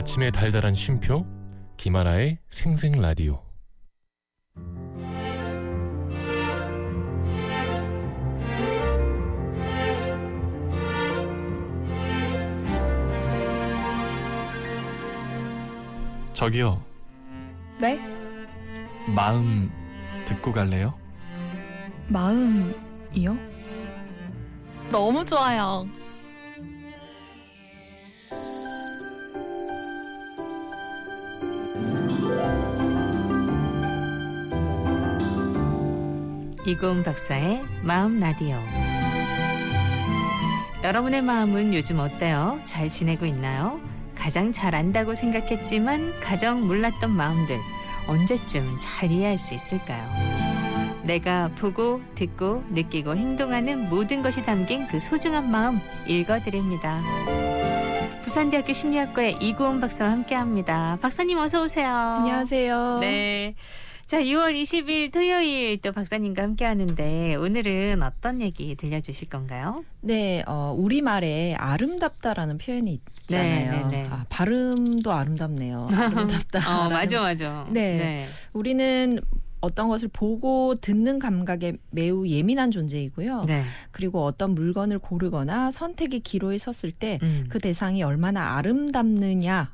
아침의 달달한 쉼표 김하나의 생생라디오. 저기요, 네? 마음 듣고 갈래요? 마음이요? 너무 좋아요. 이고은 박사의 마음 라디오. 여러분의 마음은 요즘 어때요? 잘 지내고 있나요? 가장 잘 안다고 생각했지만 가장 몰랐던 마음들 언제쯤 잘 이해할 수 있을까요? 내가 보고 듣고 느끼고 행동하는 모든 것이 담긴 그 소중한 마음 읽어드립니다. 부산대학교 심리학과의 이고은 박사와 함께합니다. 박사님 어서 오세요. 안녕하세요. 네. 자, 6월 20일 토요일 또 박사님과 함께하는데 오늘은 어떤 얘기 들려주실 건가요? 네, 우리말에 아름답다라는 표현이 있잖아요. 네. 발음도 아름답네요. 아름답다. 맞아. 네. 우리는 어떤 것을 보고 듣는 감각에 매우 예민한 존재이고요. 네. 그리고 어떤 물건을 고르거나 선택의 기로에 섰을 때 그 대상이 얼마나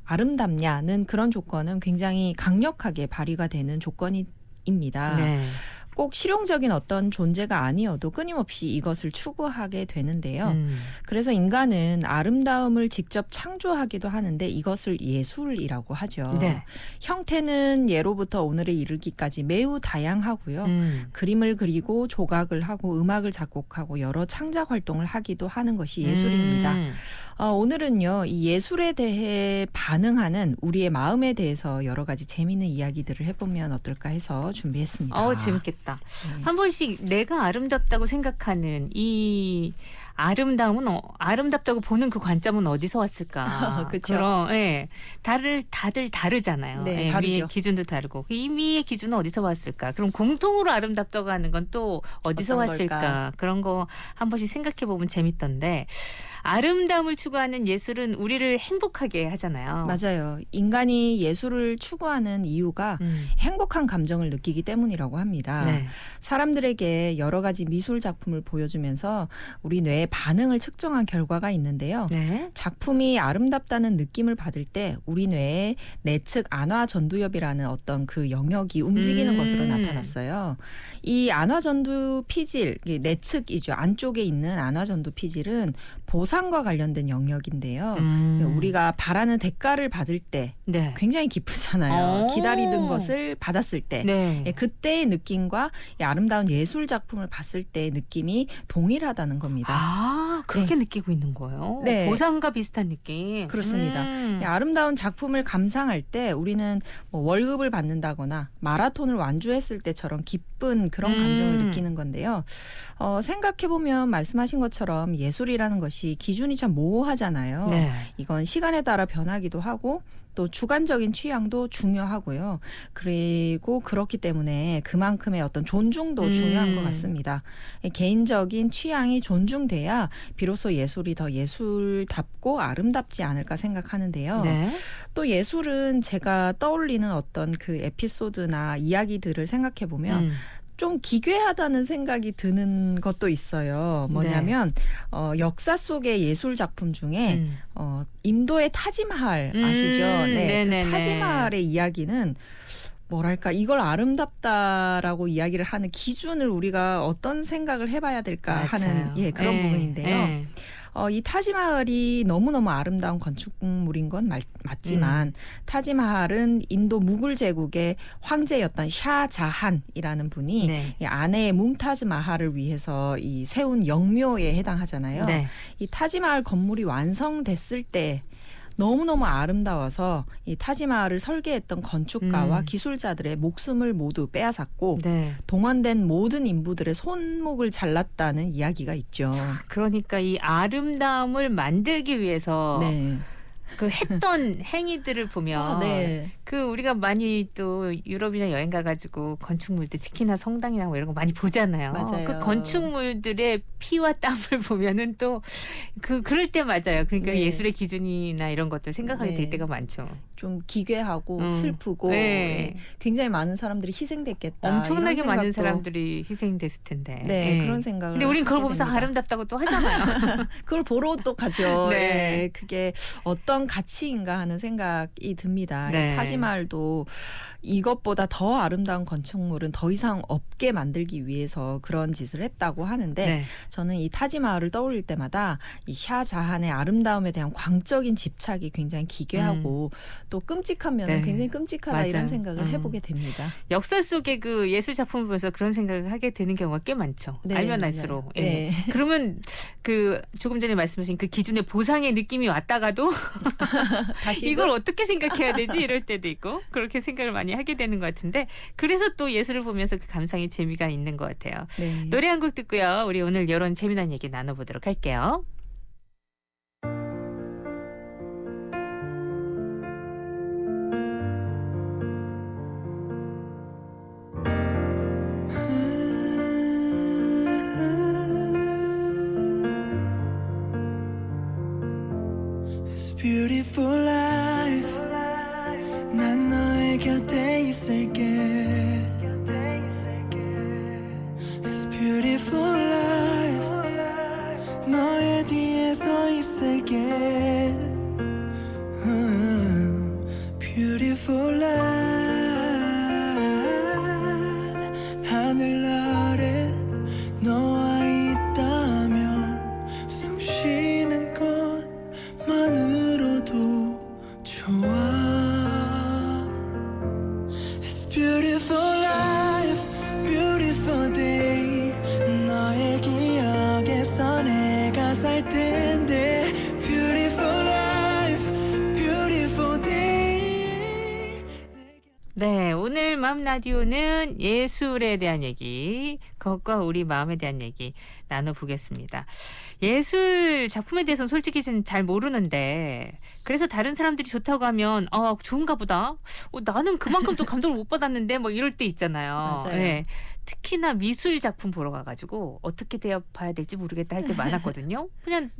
아름답냐는 그런 조건은 굉장히 강력하게 발휘가 되는 조건입니다. 네. 꼭 실용적인 어떤 존재가 아니어도 끊임없이 이것을 추구하게 되는데요. 그래서 인간은 아름다움을 직접 창조하기도 하는데 이것을 예술이라고 하죠. 네. 형태는 예로부터 오늘에 이르기까지 매우 다양하고요. 그림을 그리고 조각을 하고 음악을 작곡하고 여러 창작 활동을 하기도 하는 것이 예술입니다. 오늘은요, 이 예술에 대해 반응하는 우리의 마음에 대해서 여러 가지 재미있는 이야기들을 해보면 어떨까 해서 준비했습니다. 재밌겠다. 한 번씩 내가 아름답다고 생각하는 이 아름다움은 아름답다고 보는 그 관점은 어디서 왔을까? 그쵸. 그럼 다들 다르잖아요. 네, 다르죠. 미의 기준도 다르고 이 미의 기준은 어디서 왔을까? 그럼 공통으로 아름답다고 하는 건 또 어디서 어떤 왔을까? 걸까? 그런 거 한 번씩 생각해 보면 재밌던데 아름다움을 추구하는 예술은 우리를 행복하게 하잖아요. 맞아요. 인간이 예술을 추구하는 이유가 행복한 감정을 느끼기 때문이라고 합니다. 네. 사람들에게 여러 가지 미술 작품을 보여주면서 우리 뇌의 반응을 측정한 결과가 있는데요. 네. 작품이 아름답다는 느낌을 받을 때 우리 뇌의 내측 안화전두엽이라는 어떤 그 영역이 움직이는 것으로 나타났어요. 이 안화전두 피질, 내측이죠. 안쪽에 있는 안화전두 피질은 보상과 관련된 영역인데요. 우리가 바라는 대가를 받을 때 네. 굉장히 기쁘잖아요. 오. 기다리던 것을 받았을 때 네. 그때의 느낌과 이 아름다운 예술 작품을 봤을 때의 느낌이 동일하다는 겁니다. 그렇게 느끼고 있는 거예요? 네. 보상과 비슷한 느낌. 그렇습니다. 이 아름다운 작품을 감상할 때 우리는 뭐 월급을 받는다거나 마라톤을 완주했을 때처럼 기쁜 그런 감정을 느끼는 건데요. 생각해보면 말씀하신 것처럼 예술이라는 것이 기준이 참 모호하잖아요. 네. 이건 시간에 따라 변하기도 하고 또 주관적인 취향도 중요하고요. 그리고 그렇기 때문에 그만큼의 어떤 존중도 중요한 것 같습니다. 개인적인 취향이 존중돼야 비로소 예술이 더 예술답고 아름답지 않을까 생각하는데요. 네. 또 예술은 제가 떠올리는 어떤 그 에피소드나 이야기들을 생각해 보면 좀 기괴하다는 생각이 드는 것도 있어요. 뭐냐면 역사 속의 예술 작품 중에 인도의 타지마할 아시죠? 네네네. 그 타지마할의 이야기는 뭐랄까 이걸 아름답다라고 이야기를 하는 기준을 우리가 어떤 생각을 해봐야 될까 하는 그런 부분인데요. 이 타지마할이 너무너무 아름다운 건축물인 건 맞지만 타지마할은 인도 무굴 제국의 황제였던 샤자한이라는 분이 이 아내의 뭉타즈 마할을 위해서 이 세운 영묘에 해당하잖아요. 네. 이 타지마할 건물이 완성됐을 때 너무너무 아름다워서 이 타지마할을 설계했던 건축가와 기술자들의 목숨을 모두 빼앗았고 동원된 모든 인부들의 손목을 잘랐다는 이야기가 있죠. 그러니까 이 아름다움을 만들기 위해서 그 했던 행위들을 보면 네. 그 우리가 많이 또 유럽이나 여행 가가지고 건축물들 특히나 성당이나 뭐 이런 거 많이 보잖아요. 맞아요. 그 건축물들의 피와 땀을 보면은 또 그럴 때 맞아요. 그러니까 네. 예술의 기준이나 이런 것들 생각하게 될 네. 때가 많죠. 좀 기괴하고 슬프고 네. 예, 굉장히 많은 사람들이 희생됐겠다. 엄청나게 이런 많은 생각도- 사람들이 희생됐을 텐데. 네, 예. 그런 생각을. 근데 우린 그걸 하게 보면서 됩니다. 아름답다고 또 하잖아요. 그걸 보러 또 가죠. 네. 예, 그게 어떤 가치인가 하는 생각이 듭니다. 네. 이 타지마할도 이것보다 더 아름다운 건축물은 더 이상 없게 만들기 위해서 그런 짓을 했다고 하는데 네. 저는 이 타지마할을 떠올릴 때마다 이 샤자한의 아름다움에 대한 광적인 집착이 굉장히 기괴하고 또 끔찍한 면은 네. 굉장히 끔찍하다 맞아요. 이런 생각을 해보게 됩니다. 역사 속의 그 예술 작품을 보면서 그런 생각을 하게 되는 경우가 꽤 많죠. 네, 알면 맞아요. 알수록. 예. 네. 그러면 그 조금 전에 말씀하신 그 기준의 보상의 느낌이 왔다가도 다시 이걸 어떻게 생각해야 되지 이럴 때도 있고 그렇게 생각을 많이 하게 되는 것 같은데 그래서 또 예술을 보면서 그 감상의 재미가 있는 것 같아요. 네. 노래 한 곡 듣고요. 우리 오늘 이런 재미난 얘기 나눠보도록 할게요. It's beautiful life. 난 너의 곁에 있을게. It's beautiful life. 너의 뒤에 서 있을게. Beautiful life. 하늘 아래 너와 있다면 숨 쉬는 것만으로도 좋아. It's beautiful life, beautiful day. 너의 기억에서 내가 살 텐데. Beautiful life, beautiful day. 네, 오늘 마음 라디오는 예술에 대한 얘기, 그것과 우리 마음에 대한 얘기 나눠보겠습니다. 예술 작품에 대해서는 솔직히 잘 모르는데 그래서 다른 사람들이 좋다고 하면 좋은가 보다. 나는 그만큼 또 감동을 못 받았는데 뭐 이럴 때 있잖아요. 맞아요. 네. 특히나 미술 작품 보러 가가지고 어떻게 대업해야 될지 모르겠다 할 때 많았거든요. 그냥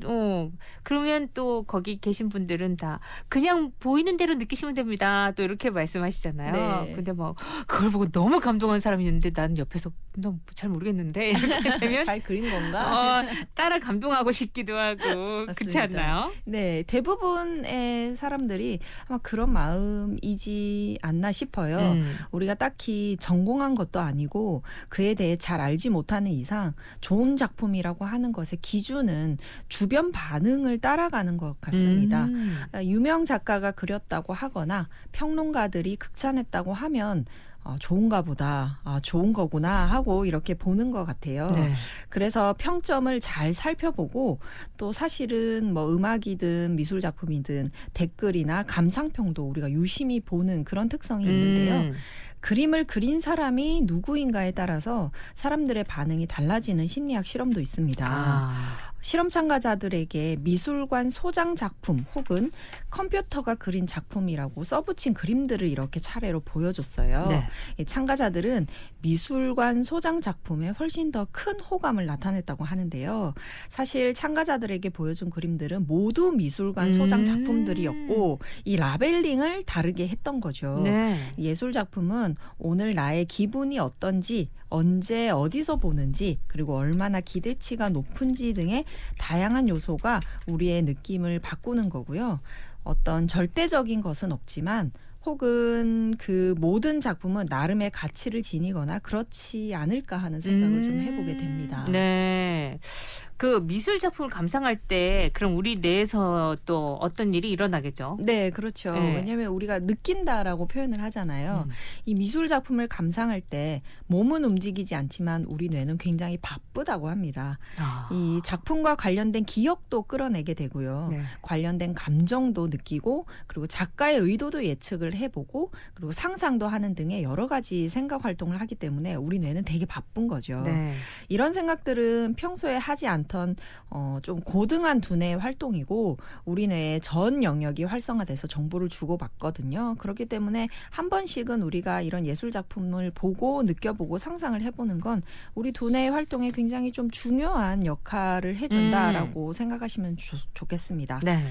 그러면 또 거기 계신 분들은 다 그냥 보이는 대로 느끼시면 됩니다. 또 이렇게 말씀하시잖아요. 네. 근데 막 그걸 보고 너무 감동한 사람이 있는데 나는 옆에서 너 잘 모르겠는데 이렇게 되면 잘 그린 건가? 따라 감동하고 싶기도 하고 그렇지 맞습니다. 않나요? 네, 대부분의 사람들이 아마 그런 마음이지 않나 싶어요. 우리가 딱히 전공한 것도 아니고 그에 대해 잘 알지 못하는 이상 좋은 작품이라고 하는 것의 기준은 주변 반응을 따라가는 것 같습니다. 유명 작가가 그렸다고 하거나 평론가들이 극찬했다고 하면 좋은가 보다, 좋은 거구나 하고 이렇게 보는 것 같아요. 네. 그래서 평점을 잘 살펴보고 또 사실은 뭐 음악이든 미술 작품이든 댓글이나 감상평도 우리가 유심히 보는 그런 특성이 있는데요. 그림을 그린 사람이 누구인가에 따라서 사람들의 반응이 달라지는 심리학 실험도 있습니다. 실험 참가자들에게 미술관 소장 작품 혹은 컴퓨터가 그린 작품이라고 써붙인 그림들을 이렇게 차례로 보여줬어요. 네. 이 참가자들은 미술관 소장 작품에 훨씬 더 큰 호감을 나타냈다고 하는데요. 사실 참가자들에게 보여준 그림들은 모두 미술관 소장 작품들이었고 이 라벨링을 다르게 했던 거죠. 네. 예술 작품은 오늘 나의 기분이 어떤지, 언제 어디서 보는지, 그리고 얼마나 기대치가 높은지 등의 다양한 요소가 우리의 느낌을 바꾸는 거고요. 어떤 절대적인 것은 없지만 혹은 그 모든 작품은 나름의 가치를 지니거나 그렇지 않을까 하는 생각을 좀 해보게 됩니다. 네. 그 미술 작품을 감상할 때 그럼 우리 내에서 또 어떤 일이 일어나겠죠? 네, 그렇죠. 네. 왜냐하면 우리가 느낀다라고 표현을 하잖아요. 이 미술 작품을 감상할 때 몸은 움직이지 않지만 우리 뇌는 굉장히 바쁘다고 합니다. 이 작품과 관련된 기억도 끌어내게 되고요. 네. 관련된 감정도 느끼고 그리고 작가의 의도도 예측을 해보고 그리고 상상도 하는 등의 여러 가지 생각 활동을 하기 때문에 우리 뇌는 되게 바쁜 거죠. 네. 이런 생각들은 평소에 하지 않던 랜턴 좀 고등한 두뇌의 활동이고 우리 뇌의 전 영역이 활성화돼서 정보를 주고받거든요. 그렇기 때문에 한 번씩은 우리가 이런 예술 작품을 보고 느껴보고 상상을 해보는 건 우리 두뇌의 활동에 굉장히 좀 중요한 역할을 해준다라고 생각하시면 좋겠습니다. 네.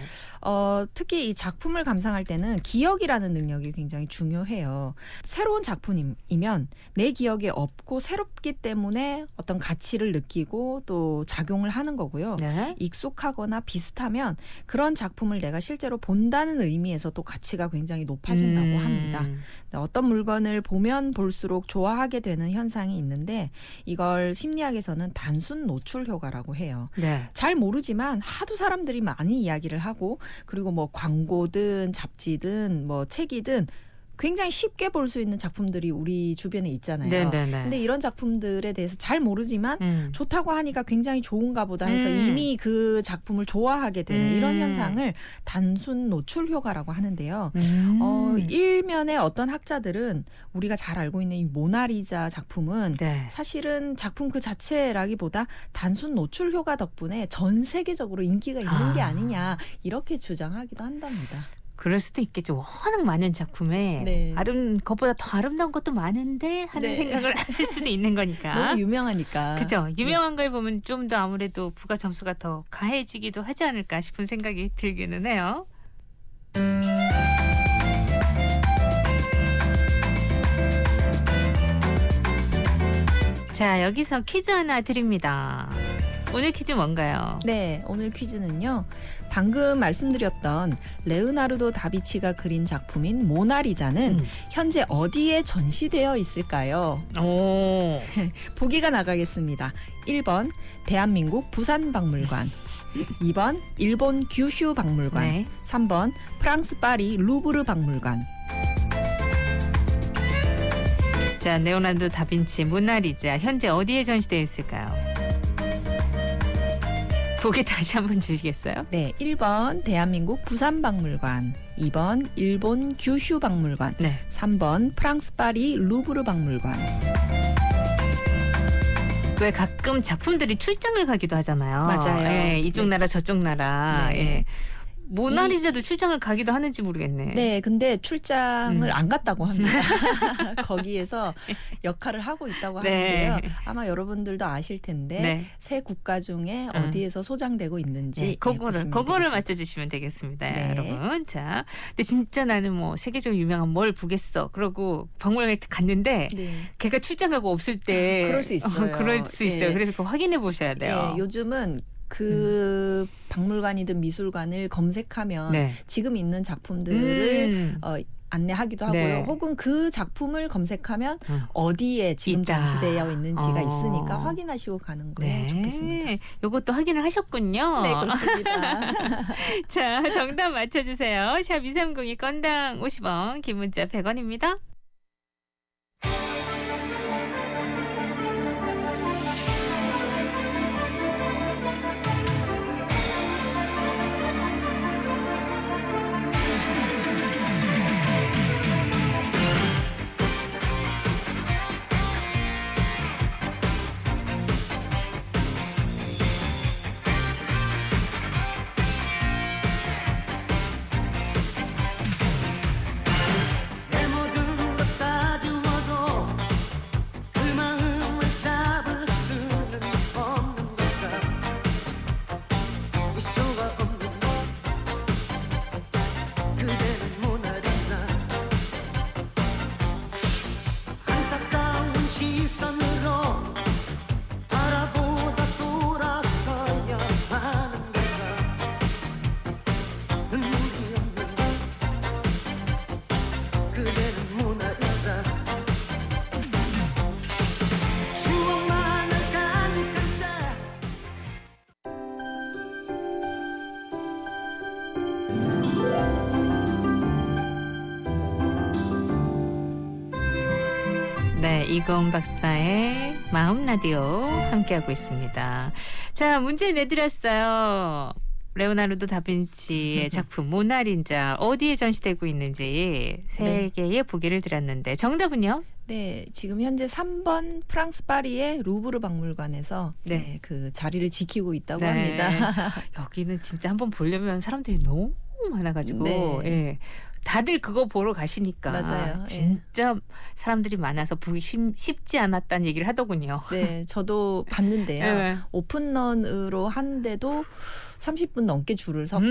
특히 이 작품을 감상할 때는 기억이라는 능력이 굉장히 중요해요. 새로운 작품이면 내 기억에 없고 새롭기 때문에 어떤 가치를 느끼고 또 작용을 하는 거고요. 네. 익숙하거나 비슷하면 그런 작품을 내가 실제로 본다는 의미에서 또 가치가 굉장히 높아진다고 합니다. 어떤 물건을 보면 볼수록 좋아하게 되는 현상이 있는데 이걸 심리학에서는 단순 노출 효과라고 해요. 네. 잘 모르지만 하도 사람들이 많이 이야기를 하고 그리고 뭐 광고든 잡지든 뭐 책이든 굉장히 쉽게 볼 수 있는 작품들이 우리 주변에 있잖아요. 네네네. 근데 이런 작품들에 대해서 잘 모르지만 좋다고 하니까 굉장히 좋은가 보다 해서 이미 그 작품을 좋아하게 되는 이런 현상을 단순 노출 효과라고 하는데요. 일면에 어떤 학자들은 우리가 잘 알고 있는 이 모나리자 작품은 네. 사실은 작품 그 자체라기보다 단순 노출 효과 덕분에 전 세계적으로 인기가 있는 게 아니냐 이렇게 주장하기도 한답니다. 그럴 수도 있겠죠. 워낙 많은 작품에 네. 그것보다 더 아름다운 것도 많은데 하는 네. 생각을 할 수도 있는 거니까. 너무 유명하니까. 그죠. 유명한 거에 보면 좀 더 아무래도 부가 점수가 더 가해지기도 하지 않을까 싶은 생각이 들기는 해요. 자, 여기서 퀴즈 하나 드립니다. 오늘 퀴즈 뭔가요? 네, 오늘 퀴즈는요. 방금 말씀드렸던 레오나르도 다비치가 그린 작품인 모나리자는 현재 어디에 전시되어 있을까요? 오. 보기가 나가겠습니다. 1번 대한민국 부산박물관, 2번 일본 규슈 박물관, 네. 3번 프랑스 파리 루브르 박물관. 자, 레오나르도 다빈치 모나리자 현재 어디에 전시되어 있을까요? 보기 다시 한번 주시겠어요? 네, 1번 대한민국 부산박물관, 2번 일본 규슈 박물관, 네. 3번 프랑스 파리 루브르 박물관. 왜 가끔 작품들이 출장을 가기도 하잖아요. 맞아요. 예, 이쪽 네. 나라 저쪽 나라. 네. 예. 모나리자도 출장을 가기도 하는지 모르겠네. 네, 근데 출장을 안 갔다고 합니다. 거기에서 역할을 하고 있다고 네. 하는데요. 아마 여러분들도 아실 텐데 네. 세 국가 중에 어디에서 소장되고 있는지 네, 그거를 보시면 맞춰주시면 되겠습니다, 네. 여러분. 자, 근데 진짜 나는 뭐 세계적으로 유명한 뭘 보겠어. 그러고 박물관에 갔는데 네. 걔가 출장 가고 없을 때 그럴 수 있어요. 그럴 수 있어요. 예. 그래서 그거 확인해 보셔야 돼요. 네, 요즘은 그 박물관이든 미술관을 검색하면 네. 지금 있는 작품들을 안내하기도 하고요. 네. 혹은 그 작품을 검색하면 어디에 지금 있다. 전시되어 있는지가 있으니까 확인하시고 가는 게 좋겠습니다. 이것도 확인을 하셨군요. 네, 그렇습니다. 자, 정답 맞춰주세요. 샵 2302 건당 50원, 긴 문자 100원입니다. 내 모든 것 다 주어도 그 마음을 잡을 수는 없는 걸까 미소가 없는 그대는 모나리자 안타까운 시선으로 바라보다 돌아서야 하는 걸까 눈물이 없는 그대는 모나리자 추억만을 가득한 자 네, 이건 박사의 마음 라디오 함께하고 있습니다. 자, 문제 내드렸어요. 레오나르도 다빈치의 작품 모나리자 어디에 전시되고 있는지 세 개의 보기를 드렸는데 정답은요? 네, 지금 현재 3번 프랑스 파리의 루브르 박물관에서 네. 네, 그 자리를 지키고 있다고 네. 합니다. 여기는 진짜 한번 보려면 사람들이 너무 많아가지고 네. 예. 다들 그거 보러 가시니까 맞아요. 진짜 사람들이 많아서 보기 쉽지 않았다는 얘기를 하더군요. 네, 저도 봤는데요. 네. 오픈런으로 하는데도 30분 넘게 줄을 섰고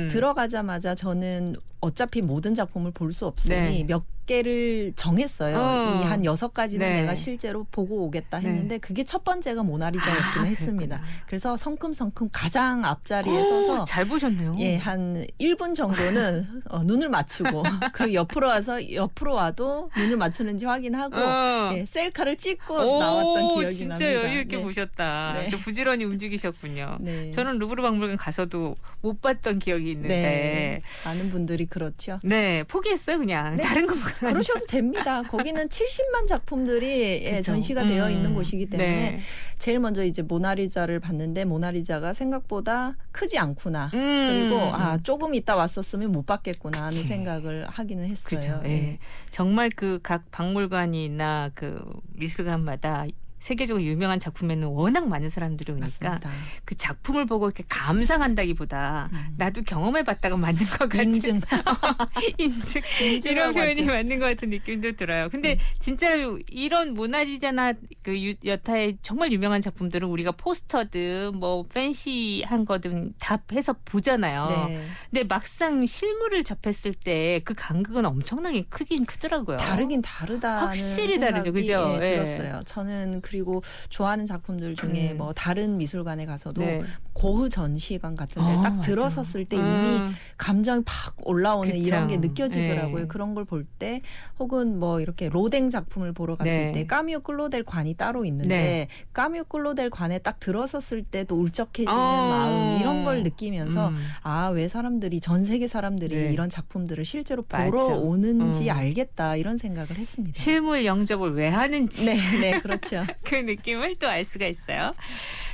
들어가자마자 저는 어차피 모든 작품을 볼 수 없으니 네. 몇 개를 정했어요. 이 한 6가지는 네. 내가 실제로 보고 오겠다 했는데 그게 첫 번째가 모나리자였기는 했습니다. 그랬구나. 그래서 성큼성큼 가장 앞자리에 서서 잘 보셨네요. 예, 한 1분 정도는 눈을 맞추고 그리고 옆으로 와도 눈을 맞추는지 확인하고 예, 셀카를 찍고 나왔던 기억이 진짜 납니다. 여유 있게 네. 보셨다. 네. 또 부지런히 움직이셨군요. 네. 저는 루브르 박물관 가서도 못 봤던 기억이 있는데 네. 많은 분들이 그렇죠. 네, 포기했어요 그냥. 네. 다른 거 보러 그러셔도 됩니다. 거기는 70만 작품들이 예, 그렇죠. 전시가 되어 있는 곳이기 때문에 네. 제일 먼저 이제 모나리자를 봤는데 모나리자가 생각보다 크지 않구나. 그리고 조금 있다 왔었으면 못 봤겠구나 하는 그치. 생각을 하기는 했어요. 그죠. 예. 예. 정말 그 각 박물관이나 그 미술관마다 세계적으로 유명한 작품에는 워낙 많은 사람들이 오니까 맞습니다. 그 작품을 보고 이렇게 감상한다기보다 나도 경험해봤다가 맞는 것 같은 인증. 인증 이런 인증하고 표현이 왔죠. 맞는 것 같은 느낌도 들어요. 근데 진짜로 이런 모나리자나 그 여타의 정말 유명한 작품들은 우리가 포스터든 뭐 팬시한 거든 다 해서 보잖아요. 네. 근데 막상 실물을 접했을 때 그 간극은 엄청나게 크긴 크더라고요. 다르긴 다르다는 확실히 생각이, 다르죠. 그죠? 예, 예. 들었어요. 저는 그리고 좋아하는 작품들 중에 뭐 다른 미술관에 가서도 네. 고흐 전시관 같은 데 딱 맞아. 들어섰을 때 이미 감정이 팍 올라오는 그쵸. 이런 게 느껴지더라고요. 네. 그런 걸 볼 때 혹은 뭐 이렇게 로댕 작품을 보러 갔을 네. 때 까뮤 클로델 관이 따로 있는데 네. 까뮤 클로델 관에 딱 들어섰을 때도 울적해지는 어. 마음 이런 걸 느끼면서 왜 사람들이 전 세계 사람들이 네. 이런 작품들을 실제로 맞아. 보러 오는지 알겠다 이런 생각을 했습니다. 실물 영접을 왜 하는지 네, 네, 그렇죠. 그 느낌을 또 알 수가 있어요.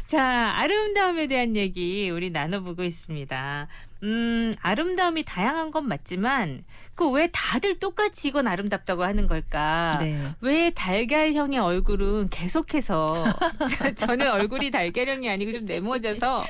자, 아름다움에 대한 얘기 우리 나눠보고 있습니다. 아름다움이 다양한 건 맞지만 그 왜 다들 똑같이 이건 아름답다고 하는 걸까? 네. 왜 달걀형의 얼굴은 계속해서 저는 얼굴이 달걀형이 아니고 좀 네모져서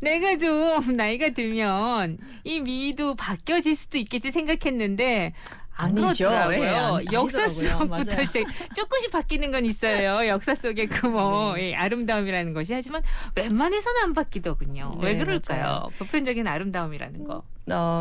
내가 좀 나이가 들면 이 미도 바뀌어질 수도 있겠지 생각했는데 안 아니죠. 그렇더라고요. 예, 역사 아니더라고요. 속부터 맞아요. 시작 조금씩 바뀌는 건 있어요. 역사 속에 그 뭐 아름다움이라는 것이 하지만 웬만해서는 안 바뀌더군요. 왜 네, 그럴까요? 맞아요. 보편적인 아름다움이라는 거.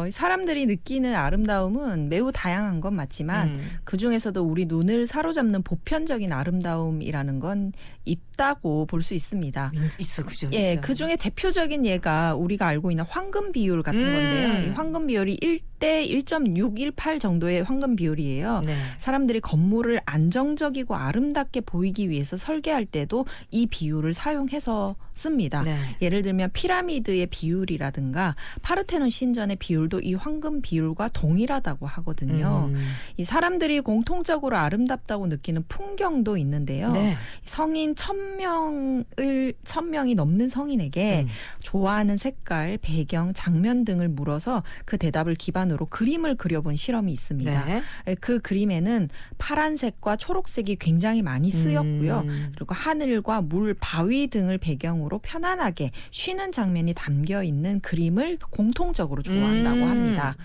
사람들이 느끼는 아름다움은 매우 다양한 건 맞지만 그 중에서도 우리 눈을 사로잡는 보편적인 아름다움이라는 건 있다고 볼 수 있습니다. 있어, 그죠? 예, 있어. 그 중에 대표적인 예가 우리가 알고 있는 황금 비율 같은 건데요. 이 황금 비율이 1대 1.618 정도의 황금 비율이에요. 네. 사람들이 건물을 안정적이고 아름답게 보이기 위해서 설계할 때도 이 비율을 사용해서 씁니다. 네. 예를 들면 피라미드의 비율이라든가 파르테논 신전의 비율도 이 황금 비율과 동일하다고 하거든요. 이 사람들이 공통적으로 아름답다고 느끼는 풍경도 있는데요. 네. 성인 1000명이 넘는 성인에게 좋아하는 색깔, 배경, 장면 등을 물어서 그 대답을 기반으로 그림을 그려본 실험이 있습니다. 네. 그 그림에는 파란색과 초록색이 굉장히 많이 쓰였고요. 그리고 하늘과 물, 바위 등을 배경으로 편안하게 쉬는 장면이 담겨 있는 그림을 공통적으로 좋아한다고 합니다.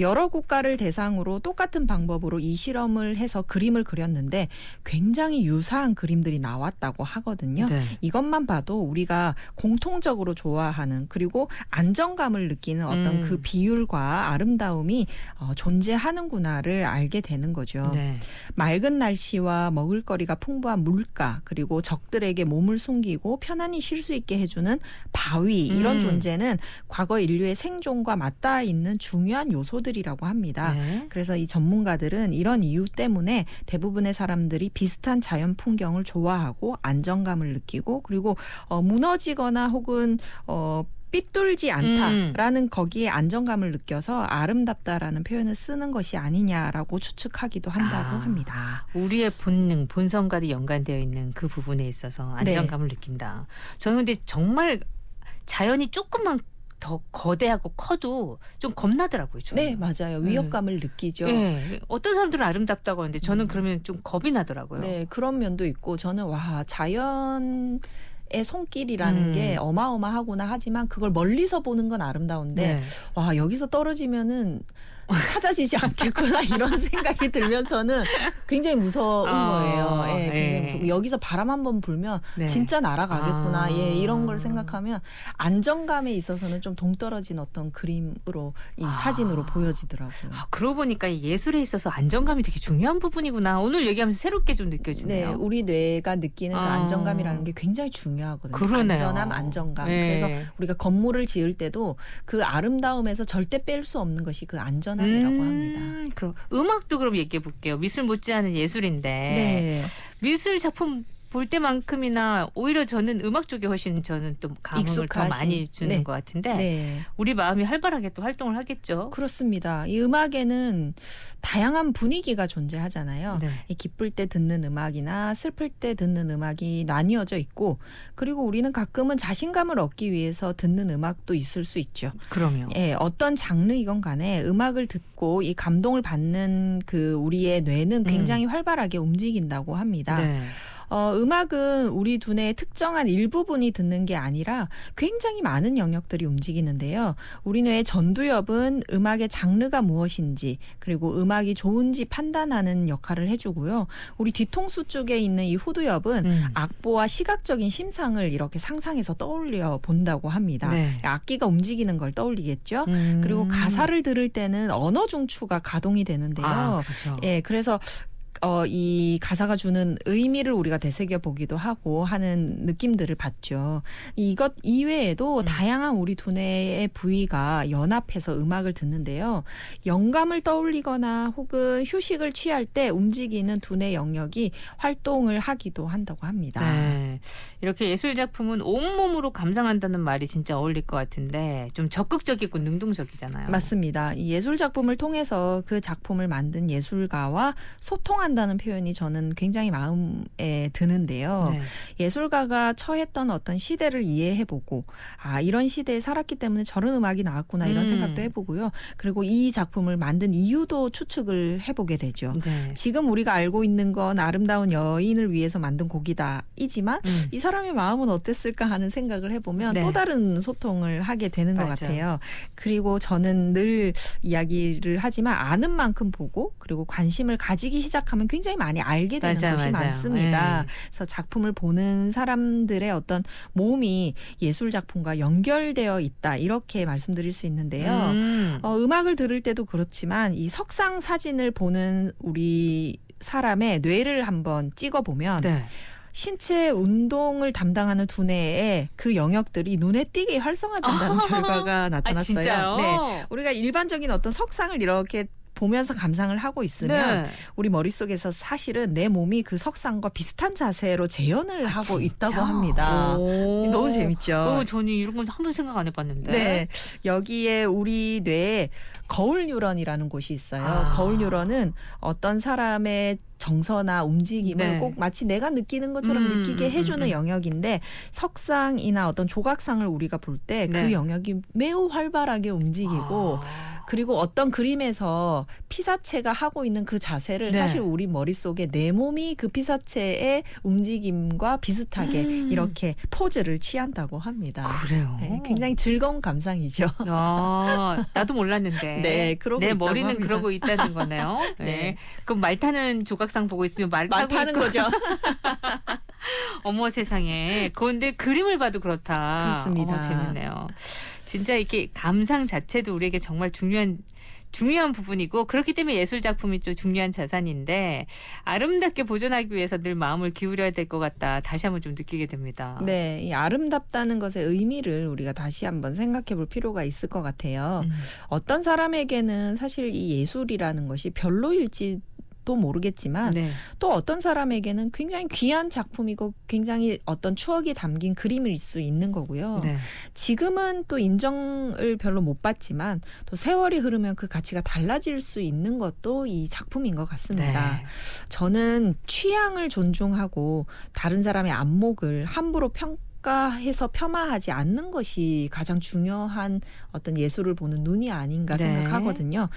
여러 국가를 대상으로 똑같은 방법으로 이 실험을 해서 그림을 그렸는데 굉장히 유사한 그림들이 나왔다고 하거든요. 네. 이것만 봐도 우리가 공통적으로 좋아하는 그리고 안정감을 느끼는 어떤 그 비율과 아름다움이 존재하는구나를 알게 되는 거죠. 네. 맑은 날씨와 먹을거리가 풍부한 물가 그리고 적들에게 몸을 숨기고 편안히 쉴 수 있게 해주는 바위 이런 존재는 과거 인류의 생존과 맞닿아 있는 중요한 요소들이라고 합니다. 네. 그래서 이 전문가들은 이런 이유 때문에 대부분의 사람들이 비슷한 자연 풍경을 좋아하고 안정감을 느끼고 그리고 무너지거나 혹은 삐뚤지 않다라는 거기에 안정감을 느껴서 아름답다라는 표현을 쓰는 것이 아니냐라고 추측하기도 한다고 합니다. 우리의 본능, 본성과도 연관되어 있는 그 부분에 있어서 안정감을 느낀다. 저는 근데 정말 자연이 조금만 더 거대하고 커도 좀 겁나더라고요. 저는. 네, 맞아요. 위협감을 느끼죠. 네. 어떤 사람들은 아름답다고 하는데 저는 그러면 좀 겁이 나더라고요. 네, 그런 면도 있고 저는 와 자연의 손길이라는 게 어마어마하구나 하지만 그걸 멀리서 보는 건 아름다운데 네. 와 여기서 떨어지면은 찾아지지 않겠구나 이런 생각이 들면서는 굉장히 무서운 거예요. 예, 굉장히 무섭고 여기서 바람 한번 불면 네. 진짜 날아가겠구나. 예, 이런 걸 생각하면 안정감에 있어서는 좀 동떨어진 어떤 그림으로 이 사진으로 보여지더라고요. 그러고 보니까 이 예술에 있어서 안정감이 되게 중요한 부분이구나. 오늘 얘기하면서 새롭게 좀 네, 느껴지네요. 우리 뇌가 느끼는 그 안정감이라는 게 굉장히 중요하거든요. 그러네요. 안전함, 안정감. 네. 그래서 우리가 건물을 지을 때도 그 아름다움에서 절대 뺄 수 없는 것이 그 안전함이라고 합니다. 그럼 음악도 그럼 얘기해 볼게요. 미술 못지않은 예술인데 네. 미술 작품 볼 때만큼이나 오히려 저는 음악 쪽에 훨씬 저는 또 감흥을 더 익숙하신. 많이 주는 네. 것 같은데 네. 우리 마음이 활발하게 또 활동을 하겠죠. 그렇습니다. 이 음악에는 다양한 분위기가 존재하잖아요. 네. 이 기쁠 때 듣는 음악이나 슬플 때 듣는 음악이 나뉘어져 있고 그리고 우리는 가끔은 자신감을 얻기 위해서 듣는 음악도 있을 수 있죠. 그럼요. 예, 어떤 장르이건 간에 음악을 듣고 이 감동을 받는 그 우리의 뇌는 굉장히 활발하게 움직인다고 합니다. 네. 음악은 우리 두뇌의 특정한 일부분이 듣는 게 아니라 굉장히 많은 영역들이 움직이는데요. 우리 뇌의 전두엽은 음악의 장르가 무엇인지 그리고 음악이 좋은지 판단하는 역할을 해주고요. 우리 뒤통수 쪽에 있는 이 후두엽은 악보와 시각적인 심상을 이렇게 상상해서 떠올려 본다고 합니다. 네. 악기가 움직이는 걸 떠올리겠죠. 그리고 가사를 들을 때는 언어 중추가 가동이 되는데요. 그렇죠. 예, 그래서 이 가사가 주는 의미를 우리가 되새겨 보기도 하고 하는 느낌들을 받죠. 이것 이외에도 다양한 우리 두뇌의 부위가 연합해서 음악을 듣는데요. 영감을 떠올리거나 혹은 휴식을 취할 때 움직이는 두뇌 영역이 활동을 하기도 한다고 합니다. 네. 이렇게 예술 작품은 온몸으로 감상한다는 말이 진짜 어울릴 것 같은데 좀 적극적이고 능동적이잖아요. 맞습니다. 이 예술 작품을 통해서 그 작품을 만든 예술가와 소통한다는 표현이 저는 굉장히 마음에 드는데요. 네. 예술가가 처했던 어떤 시대를 이해해보고 이런 시대에 살았기 때문에 저런 음악이 나왔구나 이런 생각도 해보고요. 그리고 이 작품을 만든 이유도 추측을 해보게 되죠. 네. 지금 우리가 알고 있는 건 아름다운 여인을 위해서 만든 곡이다이지만 이 사람의 마음은 어땠을까 하는 생각을 해보면 네. 또 다른 소통을 하게 되는 것 맞아요. 같아요. 그리고 저는 늘 이야기를 하지만 아는 만큼 보고 그리고 관심을 가지기 시작하면 굉장히 많이 알게 되는 맞아요, 것이 맞아요. 많습니다. 네. 그래서 작품을 보는 사람들의 어떤 몸이 예술 작품과 연결되어 있다 이렇게 말씀드릴 수 있는데요. 음악을 들을 때도 그렇지만 이 석상 사진을 보는 우리 사람의 뇌를 한번 찍어보면 네. 신체 운동을 담당하는 두뇌의 그 영역들이 눈에 띄게 활성화된다는 결과가 나타났어요. 진짜요? 네, 우리가 일반적인 어떤 석상을 이렇게 보면서 감상을 하고 있으면 네. 우리 머릿속에서 사실은 내 몸이 그 석상과 비슷한 자세로 재현을 하고 있다고 합니다. 오. 너무 재밌죠. 저는 이런 건 한 번 생각 안 해봤는데. 네, 여기에 우리 뇌에 거울 뉴런이라는 곳이 있어요. 거울 뉴런은 어떤 사람의 정서나 움직임을 네. 꼭 마치 내가 느끼는 것처럼 느끼게 해주는 영역인데 석상이나 어떤 조각상을 우리가 볼 때 그 네. 영역이 매우 활발하게 움직이고 그리고 어떤 그림에서 피사체가 하고 있는 그 자세를 네. 사실 우리 머릿속에 내 몸이 그 피사체의 움직임과 비슷하게 이렇게 포즈를 취한다고 합니다. 그래요. 네, 굉장히 즐거운 감상이죠. 나도 몰랐는데. 네, 그러고 내 있다고 머리는 합니다. 그러고 있다는 거네요. 네. 네. 그럼 말 타는 조각상 보고 있으면 말 말 타고 타는 있고. 거죠. 어머 세상에. 그런데 그림을 봐도 그렇다. 그렇습니다. 어머, 재밌네요. 진짜 이렇게 감상 자체도 우리에게 정말 중요한 부분이고 그렇기 때문에 예술 작품이 좀 중요한 자산인데 아름답게 보존하기 위해서 늘 마음을 기울여야 될 것 같다. 다시 한번 좀 느끼게 됩니다. 네, 이 아름답다는 것의 의미를 우리가 다시 한번 생각해 볼 필요가 있을 것 같아요. 어떤 사람에게는 사실 이 예술이라는 것이 별로일지 또 모르겠지만 네. 또 어떤 사람에게는 굉장히 귀한 작품이고 굉장히 어떤 추억이 담긴 그림일 수 있는 거고요. 네. 지금은 또 인정을 별로 못 받지만 또 세월이 흐르면 그 가치가 달라질 수 있는 것도 이 작품인 것 같습니다. 네. 저는 취향을 존중하고 다른 사람의 안목을 함부로 평가해서 폄하하지 않는 것이 가장 중요한 어떤 예술을 보는 눈이 아닌가 네. 생각하거든요.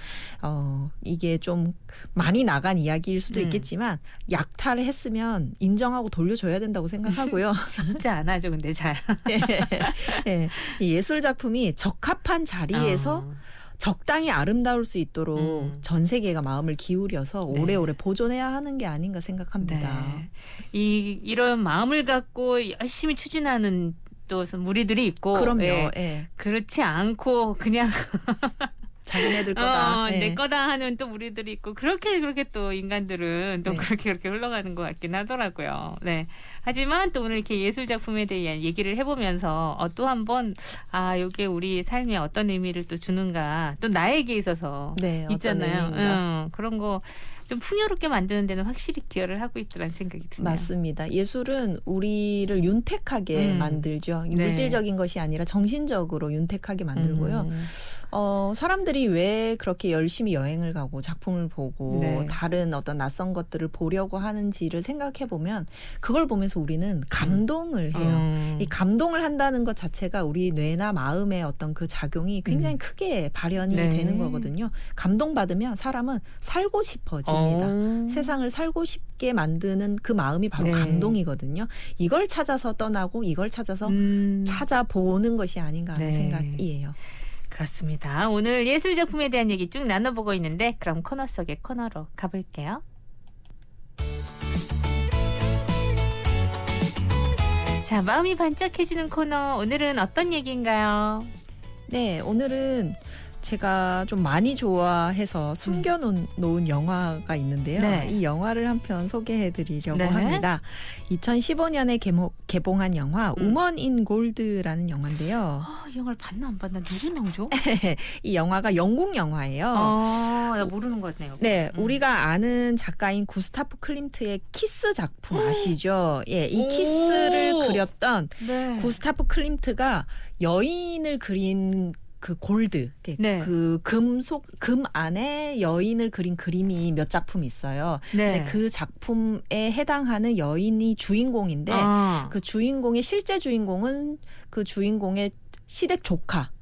이게 좀 많이 나간 이야기일 수도 있겠지만 약탈을 했으면 인정하고 돌려줘야 된다고 생각하고요. 진짜 안 하죠, 근데 잘. 예, 이 예술 작품이 적합한 자리에서 적당히 아름다울 수 있도록 전 세계가 마음을 기울여서 네. 오래오래 보존해야 하는 게 아닌가 생각합니다. 네. 이런 마음을 갖고 열심히 추진하는 또 무리들이 있고, 그럼요. 예. 예. 그렇지 않고 그냥 자기네들 거다. 예. 내 거다 하는 또 무리들이 있고 그렇게 또 인간들은 또 네. 그렇게 흘러가는 것 같긴 하더라고요. 네. 하지만 또 오늘 이렇게 예술 작품에 대한 얘기를 해보면서 또 한번 이게 우리 삶에 어떤 의미를 또 주는가, 또 나에게 있어서 네, 어떤 있잖아요. 의미인가. 그런 거 좀 풍요롭게 만드는 데는 확실히 기여를 하고 있다는 생각이 드네요. 맞습니다. 예술은 우리를 윤택하게 만들죠. 네. 물질적인 것이 아니라 정신적으로 윤택하게 만들고요. 사람들이 왜 그렇게 열심히 여행을 가고 작품을 보고 네. 다른 어떤 낯선 것들을 보려고 하는지를 생각해 보면 그걸 보면서 우리는 감동을 해요. 이 감동을 한다는 것 자체가 우리 뇌나 마음의 어떤 그 작용이 굉장히 크게 발현이 네. 되는 거거든요. 감동받으면 사람은 살고 싶어집니다. 세상을 살고 싶게 만드는 그 마음이 바로 네. 감동이거든요. 이걸 찾아서 떠나고 이걸 찾아서 찾아보는 것이 아닌가 하는 네. 생각이에요. 그렇습니다. 오늘 예술 작품에 대한 얘기 쭉 나눠보고 있는데 그럼 코너 속의 코너로 가볼게요. 자, 마음이 반짝해지는 코너, 오늘은 어떤 얘기인가요? 네, 오늘은 제가 좀 많이 좋아해서 숨겨놓은 영화가 있는데요. 네. 이 영화를 한 편 소개해드리려고 네. 합니다. 2015년에 개봉한 영화 우먼 인 골드라는 영화인데요. 이 영화를 봤나 안 봤나, 누구 나오죠? 이 영화가 영국 영화예요. 나 모르는 것 같네요. 네, 우리가 아는 작가인 구스타프 클림트의 키스 작품 아시죠? 예, 이 키스를 그렸던 네. 구스타프 클림트가 여인을 그린 그 골드, 네. 그 금 안에 여인을 그린 그림이 몇 작품 있어요. 네. 근데 그 작품에 해당하는 여인이 주인공인데 그 주인공의 실제 주인공은 그 주인공의 시댁 조카.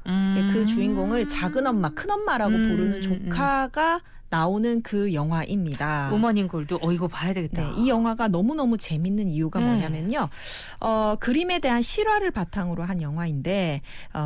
그 주인공을 작은 엄마, 큰 엄마라고 부르는 조카가 나오는 그 영화입니다. 우먼인 골드. 이거 봐야 되겠다. 네, 이 영화가 너무너무 재밌는 이유가 뭐냐면요. 그림에 대한 실화를 바탕으로 한 영화인데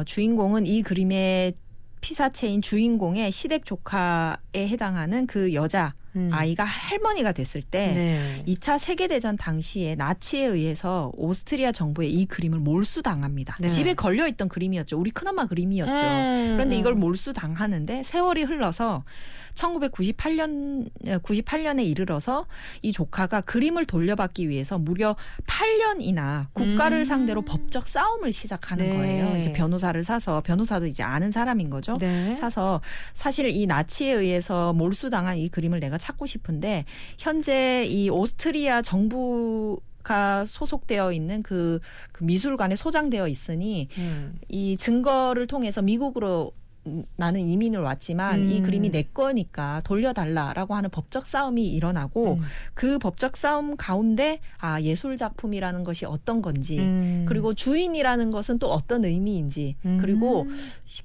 주인공은 이 그림의 피사체인 주인공의 시댁 조카에 해당하는 그 여자 아이가 할머니가 됐을 때 네. 2차 세계대전 당시에 나치에 의해서 오스트리아 정부에 이 그림을 몰수당합니다. 네. 집에 걸려있던 그림이었죠. 우리 큰엄마 그림이었죠. 그런데 이걸 몰수당하는데 세월이 흘러서 1998년에 이르러서 이 조카가 그림을 돌려받기 위해서 무려 8년이나 국가를 상대로 법적 싸움을 시작하는 네. 거예요. 이제 변호사를 사서, 변호사도 이제 아는 사람인 거죠. 네. 사서 사실 이 나치에 의해서 몰수당한 이 그림을 내가 찾고 싶은데 현재 이 오스트리아 정부가 소속되어 있는 그 미술관에 소장되어 있으니 이 증거를 통해서 미국으로 나는 이민을 왔지만 이 그림이 내 거니까 돌려달라라고 하는 법적 싸움이 일어나고 그 법적 싸움 가운데 예술 작품이라는 것이 어떤 건지 그리고 주인이라는 것은 또 어떤 의미인지 그리고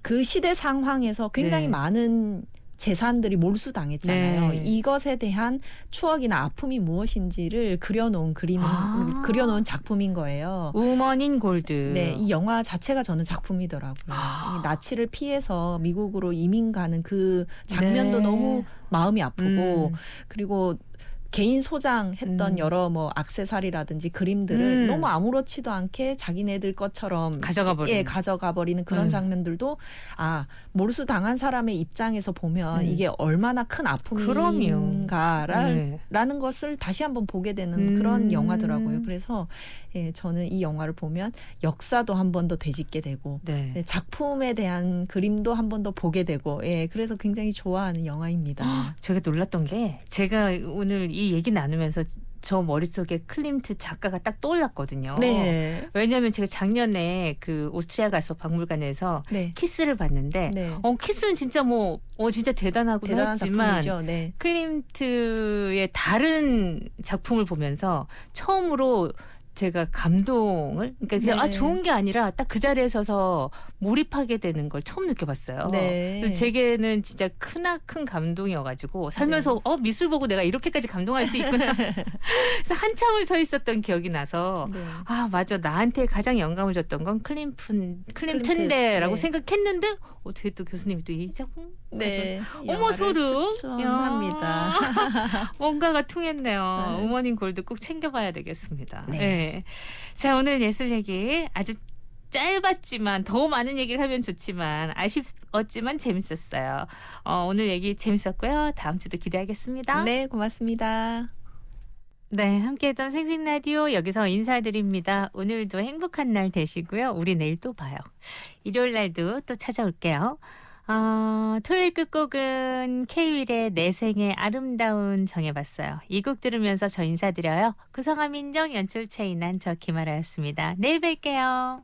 그 시대 상황에서 굉장히 네. 많은 재산들이 몰수당했잖아요. 네. 이것에 대한 추억이나 아픔이 무엇인지를 그려놓은 그려놓은 작품인 거예요. 우먼인 골드. 네, 이 영화 자체가 저는 작품이더라고요. 이 나치를 피해서 미국으로 이민 가는 그 장면도 네. 너무 마음이 아프고 그리고 개인 소장했던 여러 뭐 액세서리라든지 그림들을 너무 아무렇지도 않게 자기네들 것처럼 가져가 버리는 그런 장면들도 몰수 당한 사람의 입장에서 보면 이게 얼마나 큰 아픔인가라는 것을 다시 한번 보게 되는 그런 영화더라고요. 그래서 저는 이 영화를 보면 역사도 한 번 더 되짚게 되고 네. 작품에 대한 그림도 한 번 더 보게 되고 그래서 굉장히 좋아하는 영화입니다. 제가 놀랐던 게 제가 오늘 이 얘기 나누면서 저 머릿속에 클림트 작가가 딱 떠올랐거든요. 네. 왜냐하면 제가 작년에 그 오스트리아 가서 박물관에서 네. 키스를 봤는데 네. 키스는 진짜 진짜 대단하고 대단한 했지만 작품이죠. 네. 클림트의 다른 작품을 보면서 처음으로 제가 감동을 그러니까 그냥 네. 좋은 게 아니라 딱 그 자리에 서서 몰입하게 되는 걸 처음 느껴봤어요. 네. 그래서 제게는 진짜 크나큰 감동이어가지고 살면서 미술 보고 내가 이렇게까지 감동할 수 있구나. 그래서 한참을 서 있었던 기억이 나서 네. 아 맞아 나한테 가장 영감을 줬던 건 클림튼데라고 네. 생각했는데 어떻게 또 교수님이 또 이 작품 네. 어머 영화를 소름 추천합니다. 야. 뭔가가 통했네요. 네. 우머닝 골드 꼭 챙겨봐야 되겠습니다. 네. 네. 자 오늘 예술 얘기 아주 짧았지만 더 많은 얘기를 하면 좋지만 아쉽었지만 재밌었어요. 오늘 얘기 재밌었고요. 다음 주도 기대하겠습니다. 네, 고맙습니다. 네, 함께했던 생생라디오 여기서 인사드립니다. 오늘도 행복한 날 되시고요. 우리 내일 또 봐요. 일요일 날도 또 찾아올게요. 토요일 끝곡은 K-윌의 내 생의 아름다운 정해봤어요. 이 곡 들으면서 저 인사드려요. 구성함 인정 연출 최인한 저 김아라였습니다. 내일 뵐게요.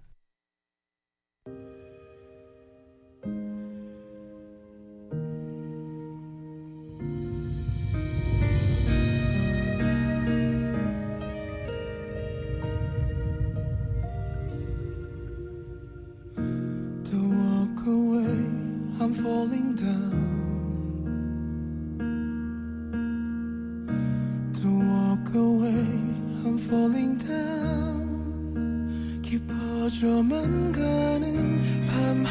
Don't walk away, I'm falling down. Don't walk away, I'm falling down. 깊어져만 가는 밤